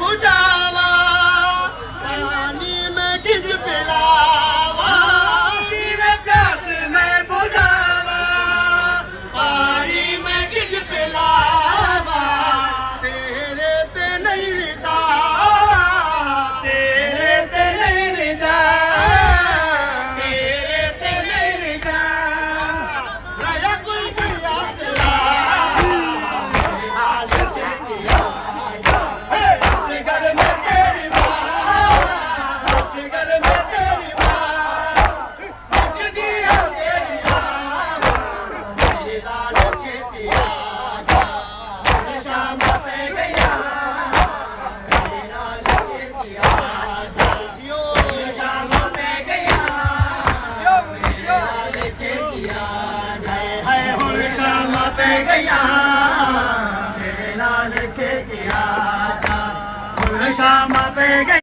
बुझावा पानी में खिंच पिलावा जीवे प्यास में बुझावा पानी में खिंच पिलावा तेरे ते नहीं रिदा तेरे ते नहीं रिदा तेरे ते नहीं रिदा रया कोई दिया सिला हाल चेतिया सिगर में तेरी माँ सिगर में तेरी माँ दिया तेरी माँ मेरी लाल चेतिया शाम पे गया मेरी लाल चेतिया जियो शाम पे गया मेरी लाल चेतिया है हुन शाम पे गया मेरे लाल छेतिया हुन शाम पे गया।